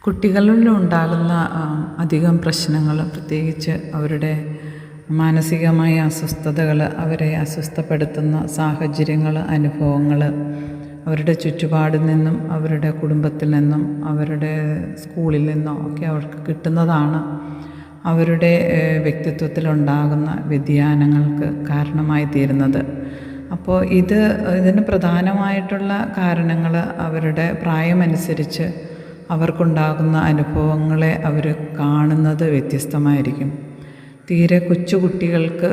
കുട്ടികളിൽ ഉണ്ടാകുന്ന അധികം പ്രശ്നങ്ങൾ, പ്രത്യേകിച്ച് അവരുടെ മാനസികമായ അസ്വസ്ഥതകൾ, അവരെ അസ്വസ്ഥപ്പെടുത്തുന്ന സാഹചര്യങ്ങൾ, അനുഭവങ്ങൾ അവരുടെ ചുറ്റുപാടിൽ നിന്നും, അവരുടെ കുടുംബത്തിൽ നിന്നും, അവരുടെ സ്കൂളിൽ നിന്നും ഒക്കെ അവർക്ക് കിട്ടുന്നതാണ് അവരുടെ വ്യക്തിത്വത്തിലുണ്ടാകുന്ന വ്യതിയാനങ്ങൾക്ക് കാരണമായി തീരുന്നത്. അപ്പോൾ ഇതിന് പ്രധാനമായിട്ടുള്ള കാരണങ്ങൾ അവരുടെ പ്രായമനുസരിച്ച് അവർക്കുണ്ടാകുന്ന അനുഭവങ്ങളെ അവർ കാണുന്നത് വ്യത്യസ്തമായിരിക്കും. തീരെ കൊച്ചു കുട്ടികൾക്ക്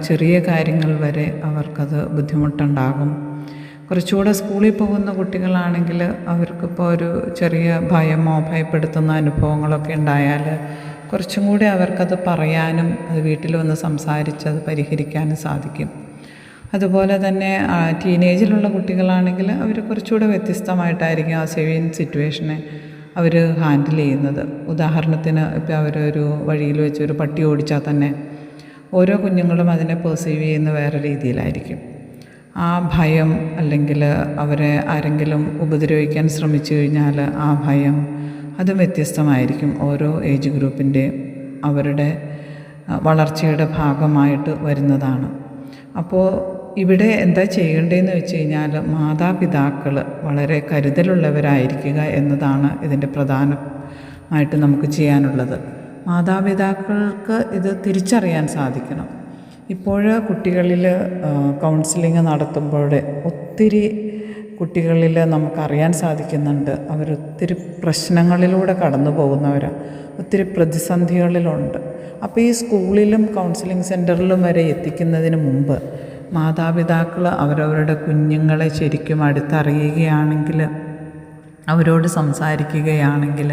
ചെറിയ കാര്യങ്ങൾ വരെ അവർക്കത് ബുദ്ധിമുട്ടുണ്ടാകും. കുറച്ചുകൂടെ സ്കൂളിൽ പോകുന്ന കുട്ടികളാണെങ്കിൽ അവർക്കിപ്പോൾ ഒരു ചെറിയ ഭയമോ ഭയപ്പെടുത്തുന്ന അനുഭവങ്ങളൊക്കെ ഉണ്ടായാൽ കുറച്ചും കൂടി അവർക്കത് പറയാനും അത് വീട്ടിൽ വന്ന് സംസാരിച്ച് അത് പരിഹരിക്കാനും സാധിക്കും. അതുപോലെ തന്നെ ടീനേജിലുള്ള കുട്ടികളാണെങ്കിൽ അവർ കുറച്ചുകൂടെ വ്യത്യസ്തമായിട്ടായിരിക്കും ആ സെയിം സിറ്റുവേഷനെ അവർ ഹാൻഡിൽ ചെയ്യുന്നത്. ഉദാഹരണത്തിന് ഇപ്പോൾ അവരൊരു വഴിയിൽ വെച്ച് ഒരു പട്ടി ഓടിച്ചാൽ തന്നെ ഓരോ കുഞ്ഞുങ്ങളും അതിനെ പെർസീവ് ചെയ്യുന്ന വേറെ രീതിയിലായിരിക്കും. ആ ഭയം, അല്ലെങ്കിൽ അവരെ ആരെങ്കിലും ഉപദ്രവിക്കാൻ ശ്രമിച്ചു കഴിഞ്ഞാൽ ആ ഭയം, അതും വ്യത്യസ്തമായിരിക്കും. ഓരോ ഏജ് ഗ്രൂപ്പിൻ്റെയും അവരുടെ വളർച്ചയുടെ ഭാഗമായിട്ട് വരുന്നതാണ്. അപ്പോൾ ഇവിടെ എന്താ ചെയ്യേണ്ടതെന്ന് വെച്ച് കഴിഞ്ഞാൽ മാതാപിതാക്കൾ വളരെ കരുതലുള്ളവരായിരിക്കുക എന്നതാണ് ഇതിൻ്റെ പ്രധാനമായിട്ട് നമുക്ക് ചെയ്യാനുള്ളത്. മാതാപിതാക്കൾക്ക് ഇത് തിരിച്ചറിയാൻ സാധിക്കണം. ഇപ്പോൾ കുട്ടികളിൽ കൗൺസിലിംഗ് നടത്തുമ്പോൾ ഒത്തിരി കുട്ടികളിൽ നമുക്കറിയാൻ സാധിക്കുന്നുണ്ട്, അവരൊത്തിരി പ്രശ്നങ്ങളിലൂടെ കടന്നു പോകുന്നവരാണ്, ഒത്തിരി പ്രതിസന്ധികളിലുണ്ട്. അപ്പോൾ ഈ സ്കൂളിലും കൗൺസിലിംഗ് സെൻറ്ററിലും വരെ എത്തിക്കുന്നതിന് മുമ്പ് മാതാപിതാക്കൾ അവരവരുടെ കുഞ്ഞുങ്ങളെ ശരിക്കും അടുത്തറിയുകയാണെങ്കിൽ, അവരോട് സംസാരിക്കുകയാണെങ്കിൽ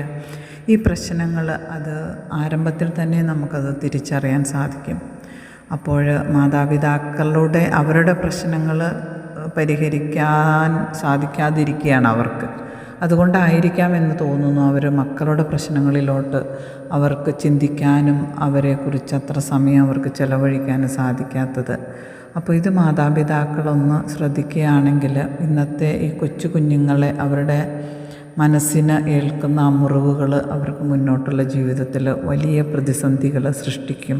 ഈ പ്രശ്നങ്ങൾ അത് ആരംഭത്തിൽ തന്നെ നമുക്കത് തിരിച്ചറിയാൻ സാധിക്കും. അപ്പോൾ മാതാപിതാക്കളുടെ അവരുടെ പ്രശ്നങ്ങൾ പരിഹരിക്കാൻ സാധിക്കാതിരിക്കുകയാണ് അവർക്ക്. അതുകൊണ്ടായിരിക്കാം എന്ന് തോന്നുന്നു അവർ മക്കളുടെ പ്രശ്നങ്ങളിലോട്ട് അവർക്ക് ചിന്തിക്കാനും അവരെക്കുറിച്ച് അത്ര സമയം അവർക്ക് ചിലവഴിക്കാനും സാധിക്കാത്തത്. അപ്പോൾ ഇത് മാതാപിതാക്കളൊന്ന് ശ്രദ്ധിക്കുകയാണെങ്കിൽ ഇന്നത്തെ ഈ കൊച്ചു കുഞ്ഞുങ്ങളെ, അവരുടെ മനസ്സിന് ഏൽക്കുന്ന ആ മുറിവുകൾ അവർക്ക് മുന്നോട്ടുള്ള ജീവിതത്തിൽ വലിയ പ്രതിസന്ധികൾ സൃഷ്ടിക്കും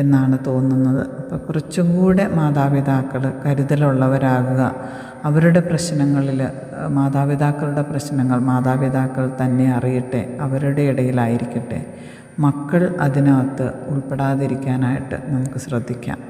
എന്നാണ് തോന്നുന്നത്. അപ്പോൾ കുറച്ചും കൂടെ മാതാപിതാക്കൾ കരുതലുള്ളവരാകുക. അവരുടെ പ്രശ്നങ്ങളിൽ മാതാപിതാക്കളുടെ പ്രശ്നങ്ങൾ മാതാപിതാക്കൾ തന്നെ അറിയട്ടെ, അവരുടെ ഇടയിലായിരിക്കട്ടെ. മക്കൾ അതിനകത്ത് ഉൾപ്പെടാതിരിക്കാനായിട്ട് നമുക്ക് ശ്രദ്ധിക്കാം.